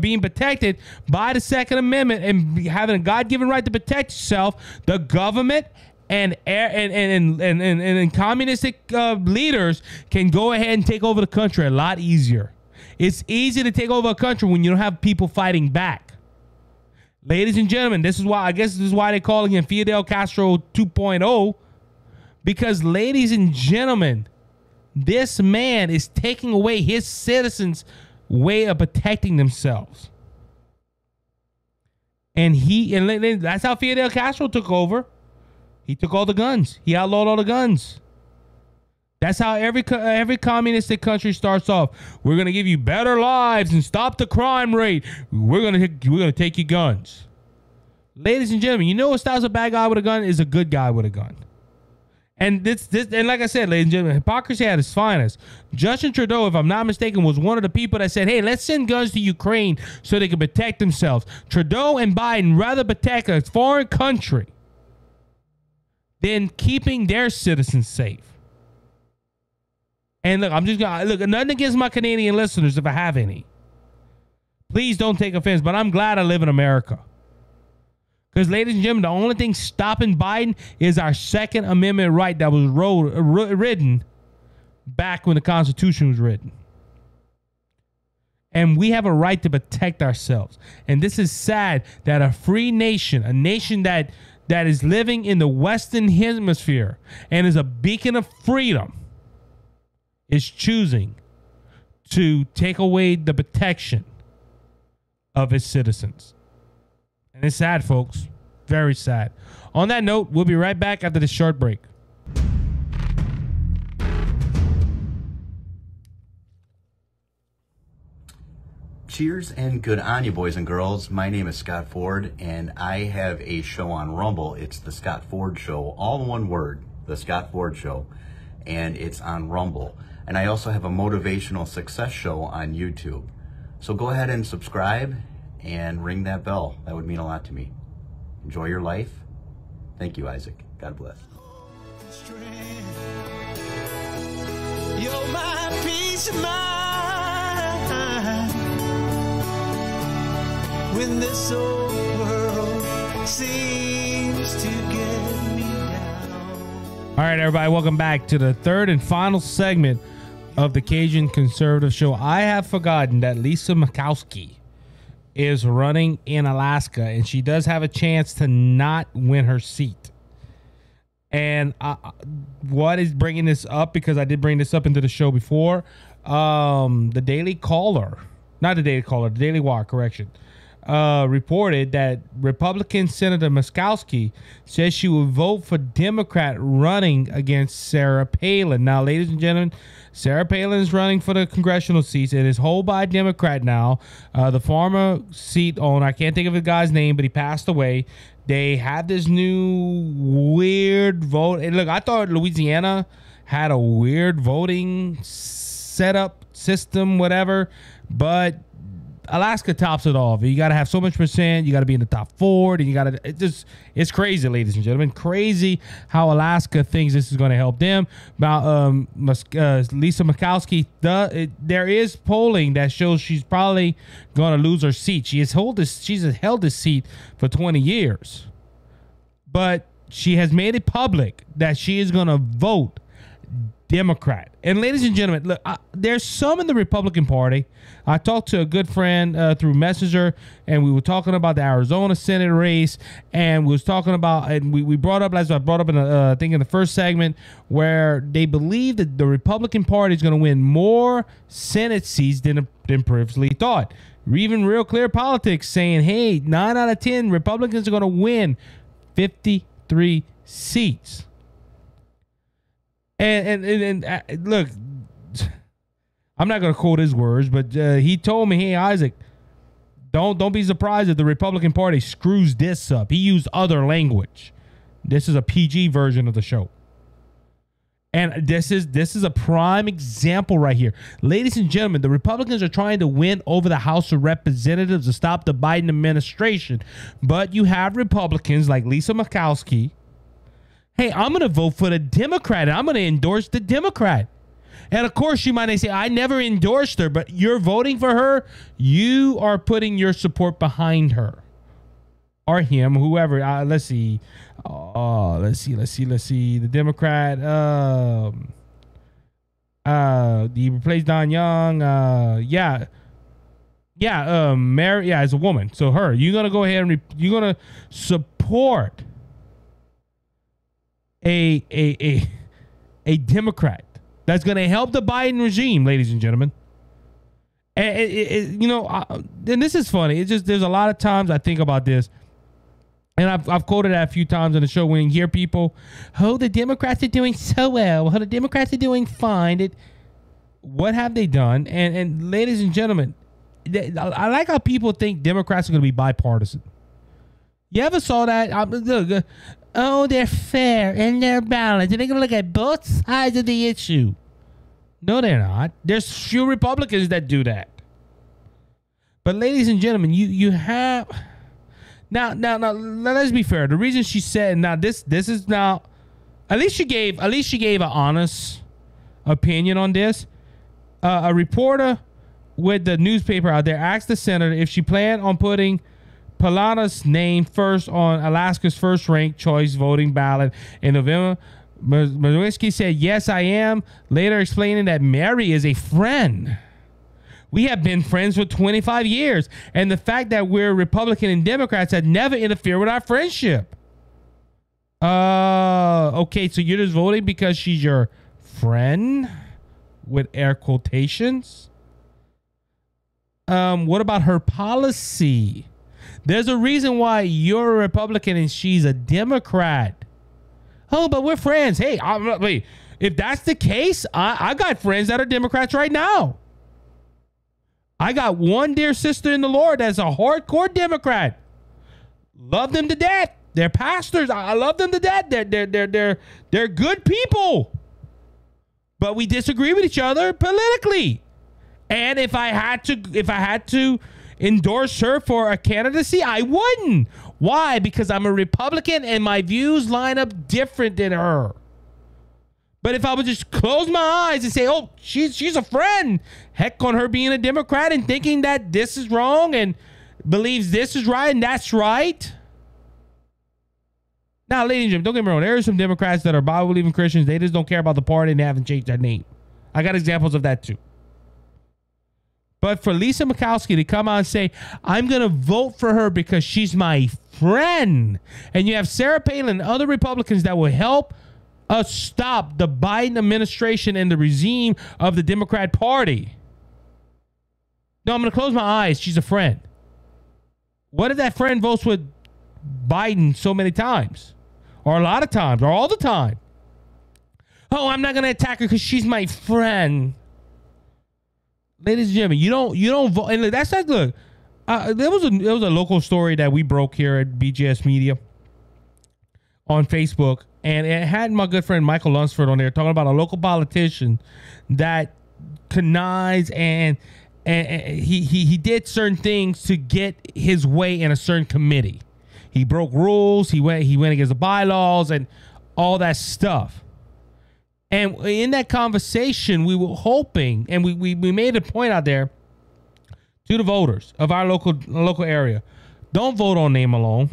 being protected by the Second Amendment and having a God-given right to protect yourself. The government and communistic leaders can go ahead and take over the country a lot easier. It's easy to take over a country when you don't have people fighting back. Ladies and gentlemen, this is why they're calling him Fidel Castro 2.0. Because, ladies and gentlemen, this man is taking away his citizens' way of protecting themselves. And that's how Fidel Castro took over. He took all the guns. He outlawed all the guns. That's how every communistic country starts off. We're going to give you better lives and stop the crime rate. We're going to take your guns. Ladies and gentlemen, you know what styles a bad guy with a gun is a good guy with a gun. And and like I said, ladies and gentlemen, hypocrisy at its finest. Justin Trudeau, if I'm not mistaken, was one of the people that said, hey, let's send guns to Ukraine so they can protect themselves. Trudeau and Biden rather protect a foreign country than keeping their citizens safe. And look, I'm just going to look, nothing against my Canadian listeners if I have any. Please don't take offense, but I'm glad I live in America. Because, ladies and gentlemen, the only thing stopping Biden is our Second Amendment right that was written back when the Constitution was written. And we have a right to protect ourselves. And this is sad that a free nation, a nation that is living in the Western Hemisphere and is a beacon of freedom, is choosing to take away the protection of its citizens. And it's sad, folks. Very sad. On that note, we'll be right back after this short break.
Cheers and good on you, boys and girls. My name is Scott Ford, and I have a show on Rumble. It's the Scott Ford Show, all in one word, the Scott Ford Show, and it's on Rumble. And I also have a motivational success show on YouTube. So go ahead and subscribe and ring that bell. That would mean a lot to me. Enjoy your life. Thank you, Isaac. God bless.
You're my peace of mind when this old world seems to get me down.
All right, everybody, welcome back to the third and final segment of the Cajun Conservative Show. I have forgotten that Lisa Murkowski is running in Alaska, and she does have a chance to not win her seat. And what is bringing this up, because I did bring this up into the show before, the Daily Caller, not the Daily Caller, the Daily Wire, correction, reported that Republican Senator Murkowski says she will vote for Democrat running against Sarah Palin. Now, ladies and gentlemen, Sarah Palin is running for the congressional seats. It is held by a Democrat now. The former seat owner, I can't think of the guy's name, but he passed away. They have this new weird vote. And look, I thought Louisiana had a weird voting setup system, whatever, but Alaska tops it off. You got to have so much percent. You got to be in the top 4. And you got to. It's crazy, ladies and gentlemen. Crazy how Alaska thinks this is going to help them. About Lisa Murkowski, there is polling that shows she's probably going to lose her seat. She's held this seat for 20 years, but she has made it public that she is going to vote Democrat. And ladies and gentlemen, look, there's some in the Republican Party. I talked to a good friend through Messenger, and we were talking about the Arizona Senate race, and we was talking about, and we brought up, as I brought up in I think in the first segment, where they believe that the Republican Party is going to win more Senate seats than previously thought. Even Real Clear Politics saying, hey, 9 out of 10 Republicans are going to win 53 seats. And look, I'm not going to quote his words, but he told me, hey, Isaac, don't be surprised if the Republican Party screws this up. He used other language. This is a PG version of the show. And this is a prime example right here. Ladies and gentlemen, the Republicans are trying to win over the House of Representatives to stop the Biden administration. But you have Republicans like Lisa Murkowski. Hey, I'm going to vote for the Democrat, and I'm going to endorse the Democrat. And of course, you might say, I never endorsed her, but you're voting for her. You are putting your support behind her or him, whoever. Let's see. Let's see. The Democrat, he replaced Don Young. Mary, as a woman. So her, you're going to go ahead and you're going to support a Democrat that's going to help the Biden regime, ladies and gentlemen. And and this is funny. It's just, there's a lot of times I think about this, and I've quoted that a few times on the show when you hear people, oh, the Democrats are doing so well. Oh, the Democrats are doing fine. What have they done? And ladies and gentlemen, I like how people think Democrats are going to be bipartisan. You ever saw that? oh, they're fair and they're balanced, and they're going to look at both sides of the issue. No, they're not. There's few Republicans that do that. But ladies and gentlemen, you have now let's be fair. The reason she said now this is now at least she gave an honest opinion on this. A reporter with the newspaper out there asked the senator if she planned on putting Palana's name first on Alaska's first ranked choice voting ballot in November. Murkowski said, "Yes, I am," later explaining that Mary is a friend. We have been friends for 25 years, and the fact that we're Republican and Democrats had never interfered with our friendship. Okay, so you're just voting because she's your friend? With air quotations? What about her policy? There's a reason why you're a Republican and she's a Democrat. Oh, but we're friends. Hey, wait. If that's the case, I got friends that are Democrats right now. I got one dear sister in the Lord that's a hardcore Democrat. Love them to death. They're pastors. I love them to death. They're good people. But we disagree with each other politically. And if I had to endorse her for a candidacy, I wouldn't. Why? Because I'm a Republican and my views line up different than her. But if I would just close my eyes and say, oh, she's a friend, heck on her being a Democrat and thinking that this is wrong and believes this is right and that's right. Now, ladies and gentlemen, don't get me wrong. There are some Democrats that are Bible-believing Christians. They just don't care about the party and they haven't changed their name. I got examples of that too. But for Lisa Murkowski to come out and say, I'm going to vote for her because she's my friend, and you have Sarah Palin and other Republicans that will help us stop the Biden administration and the regime of the Democrat Party. No, I'm going to close my eyes. She's a friend. What if that friend votes with Biden so many times? Or a lot of times? Or all the time? Oh, I'm not going to attack her because she's my friend. Ladies and gentlemen, you don't vote. And that's like, look, there was a local story that we broke here at BGS Media on Facebook, and it had my good friend Michael Lunsford on there talking about a local politician that connives and he did certain things to get his way in a certain committee. He broke rules. He went against the bylaws and all that stuff. And in that conversation, we were hoping, and we made a point out there to the voters of our local area: don't vote on name alone.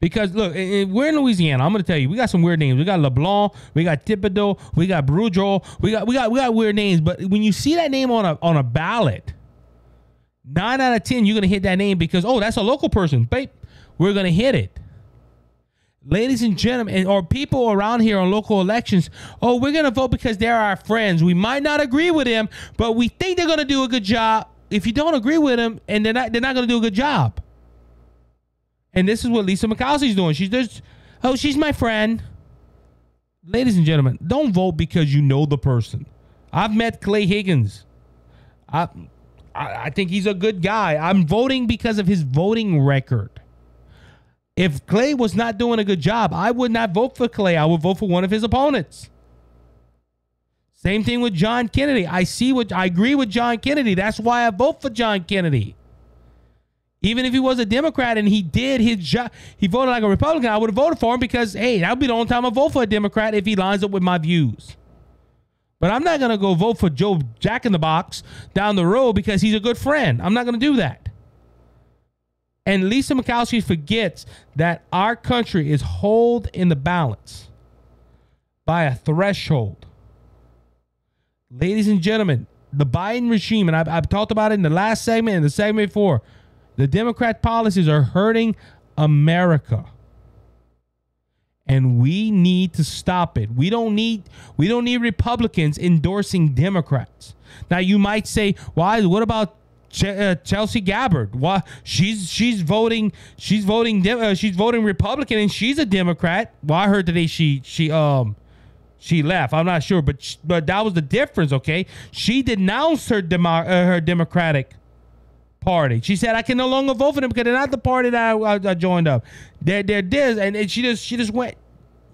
Because look, we're in Louisiana. I'm going to tell you, we got some weird names. We got LeBlanc, we got Thibodeau, we got Boudreaux, we got weird names. But when you see that name on a ballot, 9 out of 10, you're going to hit that name because, oh, that's a local person. Babe, we're going to hit it. Ladies and gentlemen, or people around here on local elections, oh, we're going to vote because they're our friends. We might not agree with them, but we think they're going to do a good job. If you don't agree with them, and they're not going to do a good job. And this is what Lisa Murkowski's doing. She's just, oh, she's my friend. Ladies and gentlemen, don't vote because you know the person. I've met Clay Higgins. I think he's a good guy. I'm voting because of his voting record. If Clay was not doing a good job, I would not vote for Clay. I would vote for one of his opponents. Same thing with John Kennedy. I agree with John Kennedy. That's why I vote for John Kennedy. Even if he was a Democrat and he did his job, he voted like a Republican, I would have voted for him because, hey, that would be the only time I vote for a Democrat if he lines up with my views. But I'm not going to go vote for Joe Jack in the Box down the road because he's a good friend. I'm not going to do that. And Lisa Murkowski forgets that our country is held in the balance by a threshold. Ladies and gentlemen, the Biden regime, and I've talked about it in the last segment and the segment before, the Democrat policies are hurting America. And we need to stop it. We don't need Republicans endorsing Democrats. Now you might say, why? What about Chelsea Gabbard? Why she's voting Republican and she's a Democrat. Well, I heard today she left. I'm not sure, but that was the difference. Okay, she denounced her Democratic Party. She said, I can no longer vote for them because they're not the party that I joined up. They're this, and she just went.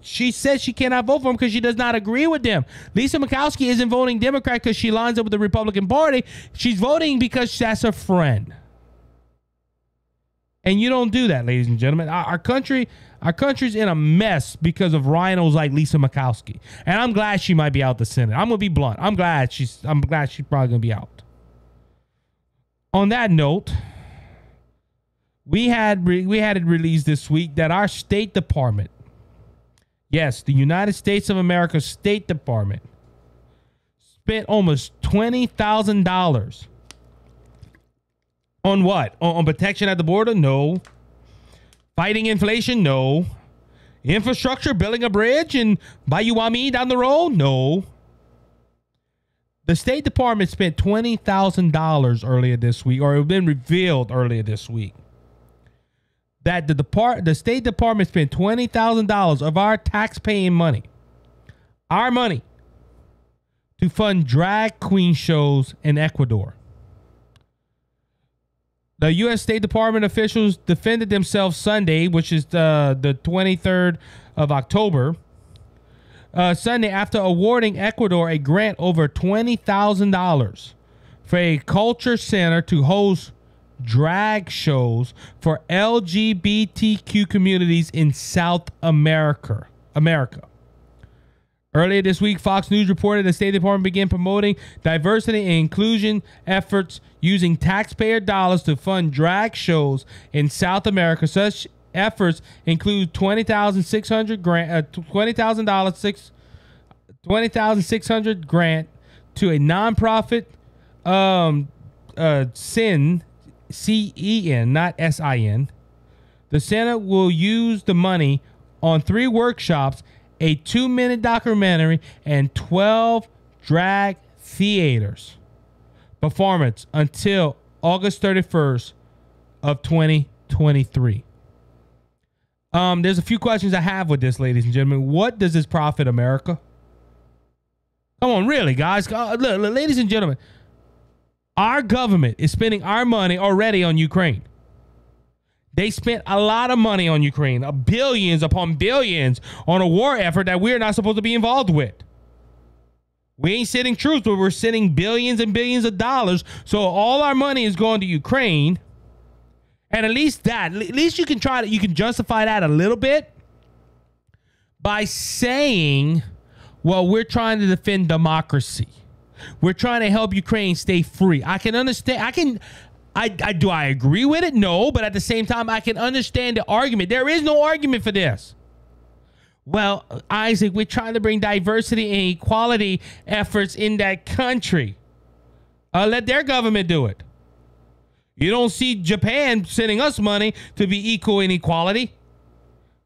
She said she cannot vote for them because she does not agree with them. Lisa Murkowski isn't voting Democrat because she lines up with the Republican Party. She's voting because that's her friend. And you don't do that, ladies and gentlemen. Our country's in a mess because of rhinos like Lisa Murkowski. And I'm glad she might be out the Senate. I'm gonna be blunt. I'm glad she's probably gonna be out. On that note, we had it released this week that our State Department, yes, the United States of America State Department, spent almost $20,000 on what? On protection at the border? No. Fighting inflation? No. Infrastructure, building a bridge and Bayouami down the road? No. The State Department spent $20,000 earlier this week, or it had been revealed earlier this week, that the State Department spent $20,000 of our tax-paying money, our money, to fund drag queen shows in Ecuador. The U.S. State Department officials defended themselves Sunday, which is the 23rd of October, Sunday, after awarding Ecuador a grant over $20,000 for a culture center to host drag shows for LGBTQ communities in South America. Earlier this week, Fox News reported the State Department began promoting diversity and inclusion efforts using taxpayer dollars to fund drag shows in South America. Such efforts include $20,600 grant to a nonprofit, CEN, not SIN. The Senate will use the money on 3 workshops, a 2-minute documentary, and 12 drag theaters performance until August 31st of 2023. There's a few questions I have with this, ladies and gentlemen. What does this profit America? Come on, really, guys. Look, ladies and gentlemen, our government is spending our money already on Ukraine. They spent a lot of money on Ukraine, billions upon billions, on a war effort that we're not supposed to be involved with. We ain't sending troops, but we're sending billions and billions of dollars. So all our money is going to Ukraine. And at least you can you can justify that a little bit by saying, well, we're trying to defend democracy. We're trying to help Ukraine stay free. I can understand. Do I agree with it? No, but at the same time, I can understand the argument. There is no argument for this. Well, Isaac, we're trying to bring diversity and equality efforts in that country. Let their government do it. You don't see Japan sending us money to be equal in equality.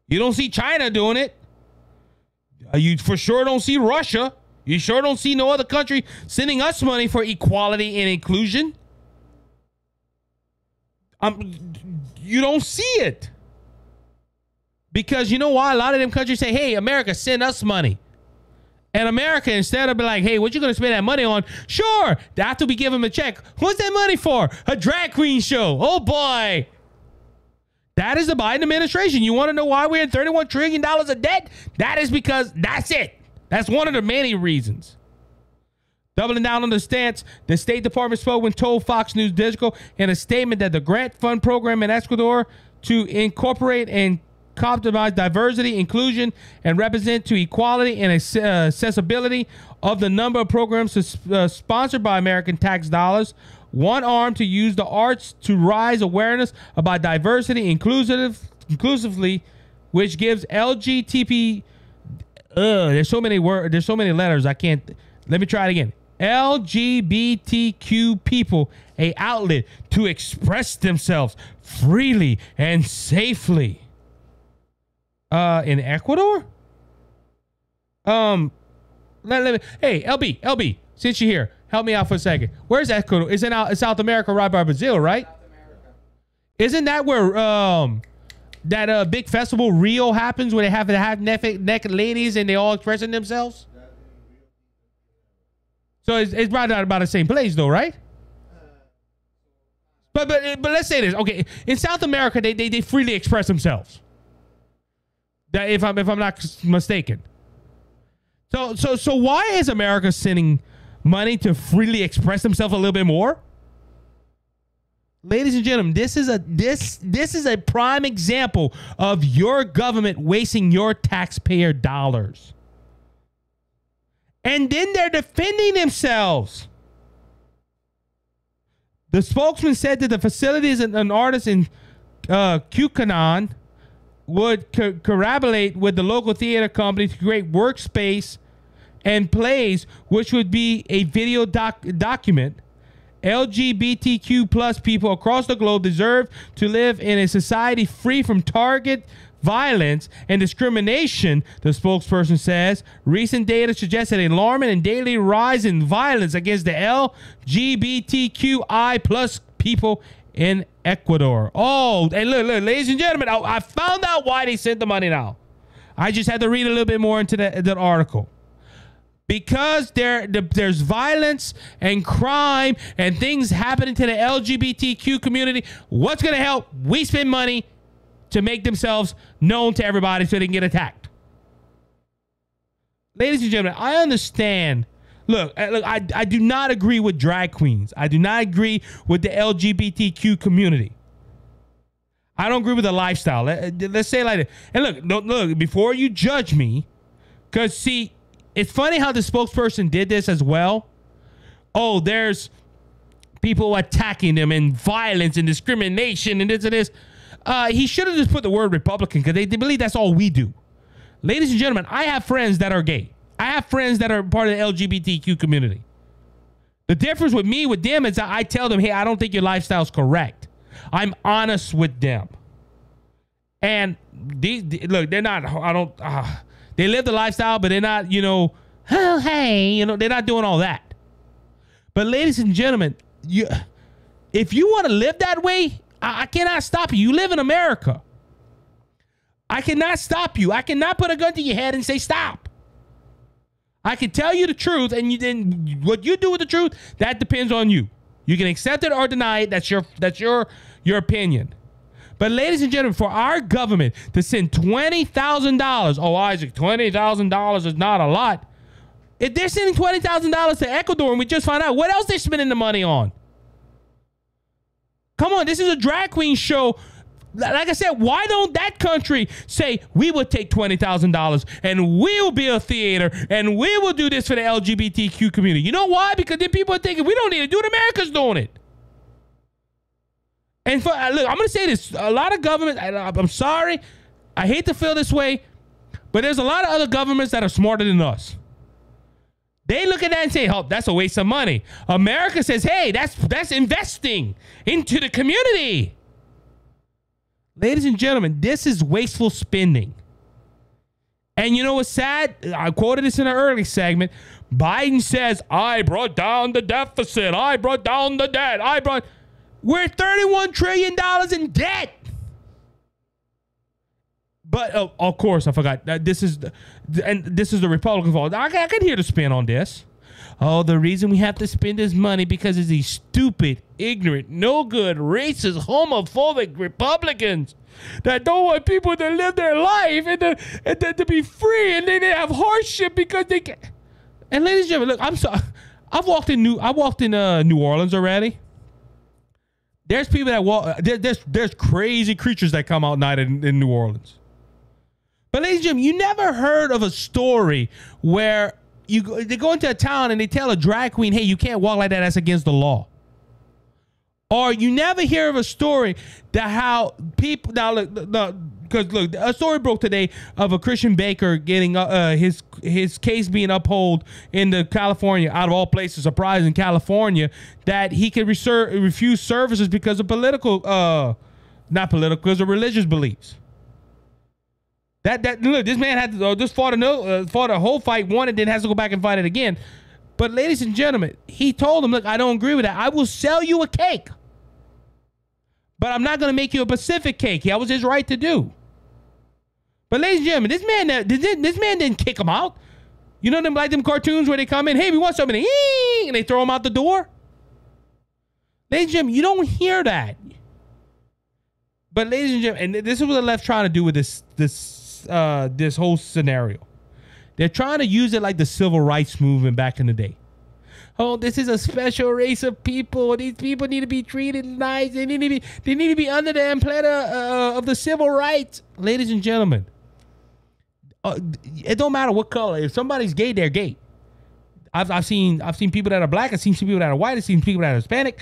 You don't see China doing it. You for sure don't see Russia. You sure don't see no other country sending us money for equality and inclusion. You don't see it. Because you know why? A lot of them countries say, hey, America, send us money. And America, instead of being like, hey, what you going to spend that money on? Sure, they have to be giving them a check. What's that money for? A drag queen show. Oh, boy. That is the Biden administration. You want to know why we're in $31 trillion of debt? That is because that's it. That's one of the many reasons. Doubling down on the stance, the State Department spokesman told Fox News Digital in a statement that the grant fund program in Ecuador to incorporate and optimize diversity, inclusion, and represent to equality and accessibility of the number of programs sponsored by American tax dollars. One arm to use the arts to raise awareness about diversity inclusively, which gives LGBT. There's so many words. There's so many letters. I can't. Let me try it again. LGBTQ people a outlet to express themselves freely and safely. In Ecuador? Hey, LB, since you're here, help me out for a second. Where's Ecuador? It's in South America, right by Brazil, right? South America. Isn't that where that big festival Rio happens, where they have naked ladies and they all expressing themselves? So it's right about the same place, though, right? But let's say this. Okay, in South America, they freely express themselves. That if I'm not mistaken. So why is America sending money to freely express themselves a little bit more? Ladies and gentlemen, this is a prime example of your government wasting your taxpayer dollars. And then they're defending themselves. The spokesman said that the facilities and an artist in Cucanon would collaborate with the local theater company to create workspace and plays, which would be a video document. LGBTQ plus people across the globe deserve to live in a society free from target violence and discrimination, the spokesperson says. Recent data suggests an alarming and daily rise in violence against the LGBTQI plus people in Ecuador. Oh, and look, ladies and gentlemen, I found out why they sent the money now. I just had to read a little bit more into that article. Because there's violence and crime and things happening to the LGBTQ community, what's going to help? We spend money to make themselves known to everybody so they can get attacked. Ladies and gentlemen, I understand. Look, I do not agree with drag queens. I do not agree with the LGBTQ community. I don't agree with the lifestyle. Let's say it like that. And look, before you judge me, because see, it's funny how the spokesperson did this as well. Oh, there's people attacking them and violence and discrimination and this and this. He should have just put the word Republican because they believe that's all we do. Ladies and gentlemen, I have friends that are gay. I have friends that are part of the LGBTQ community. The difference with me with them is that I tell them, hey, I don't think your lifestyle's correct. I'm honest with them. And look, they're not, they live the lifestyle, but they're not, oh, hey, they're not doing all that. But ladies and gentlemen, if you want to live that way, I cannot stop you. You live in America. I cannot stop you. I cannot put a gun to your head and say stop. I can tell you the truth, and then what you do with the truth, that depends on you. You can accept it or deny it. That's your opinion. But ladies and gentlemen, for our government to send $20,000, oh, Isaac, $20,000 is not a lot. If they're sending $20,000 to Ecuador and we just found out, what else they're spending the money on? Come on, this is a drag queen show. Like I said, why don't that country say, we will take $20,000 and we'll build a theater and we will do this for the LGBTQ community? You know why? Because then people are thinking, we don't need to do it. America's doing it. And look, I'm going to say this. A lot of governments, I'm sorry, I hate to feel this way, but there's a lot of other governments that are smarter than us. They look at that and say, oh, that's a waste of money. America says, hey, that's investing into the community. Ladies and gentlemen, this is wasteful spending. And you know what's sad? I quoted this in an early segment. Biden says, I brought down the deficit. I brought down the debt. We're $31 trillion in debt. But of course, I forgot. This is the Republican fault. I can hear the spin on this. Oh, the reason we have to spend this money because of these stupid, ignorant, no good, racist, homophobic Republicans that don't want people to live their life and to be free, and then they have hardship because they can. And ladies and gentlemen, look, I'm sorry. I walked in New Orleans already. There's people that walk. There's crazy creatures that come out at night in New Orleans. But ladies and gentlemen, you never heard of a story where they go into a town and they tell a drag queen, hey, you can't walk like that. That's against the law. Or you never hear of a story that how people now look, because look, a story broke today of a Christian baker getting his case being upheld in the California, out of all places, surprise in California, that he could refuse services because of because of religious beliefs. Look, this man had to just fought a whole fight, won it, then has to go back and fight it again. But ladies and gentlemen, he told him, look, I don't agree with that. I will sell you a cake, but I'm not going to make you a Pacific cake. That was his right to do. But ladies and gentlemen, this man didn't kick him out. You know them like them cartoons where they come in, hey, we want something, and they throw him out the door. Ladies and gentlemen, you don't hear that. But ladies and gentlemen, and this is what the left trying to do with this whole scenario. They're trying to use it like the civil rights movement back in the day. Oh, this is a special race of people. These people need to be treated nice. They need to be under the umbrella of the civil rights. Ladies and gentlemen, it don't matter what color. If somebody's gay, they're gay. I've seen people that are black. I've seen people that are white. I've seen people that are Hispanic.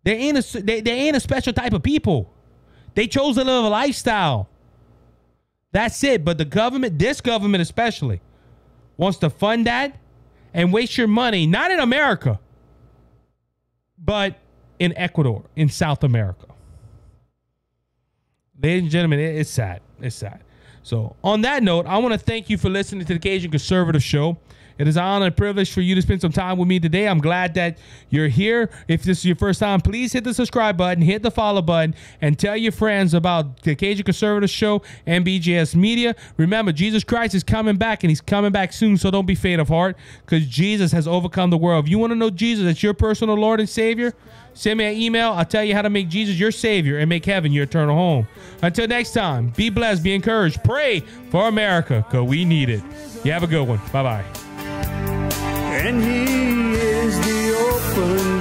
They ain't a special type of people. They chose to live a lifestyle. That's it. But the government, this government especially, wants to fund that and waste your money, not in America, but in Ecuador, in South America. Ladies and gentlemen, it's sad. It's sad. So on that note, I want to thank you for listening to the Cajun Conservative Show. It is an honor and privilege for you to spend some time with me today. I'm glad that you're here. If this is your first time, please hit the subscribe button, hit the follow button, and tell your friends about the Cajun Conservative Show and BJS Media. Remember, Jesus Christ is coming back, and he's coming back soon, so don't be faint of heart, because Jesus has overcome the world. If you want to know Jesus as your personal Lord and Savior, send me an email. I'll tell you how to make Jesus your Savior and make heaven your eternal home. Until next time, be blessed, be encouraged. Pray for America, because we need it. You have a good one. Bye-bye.
And he is the open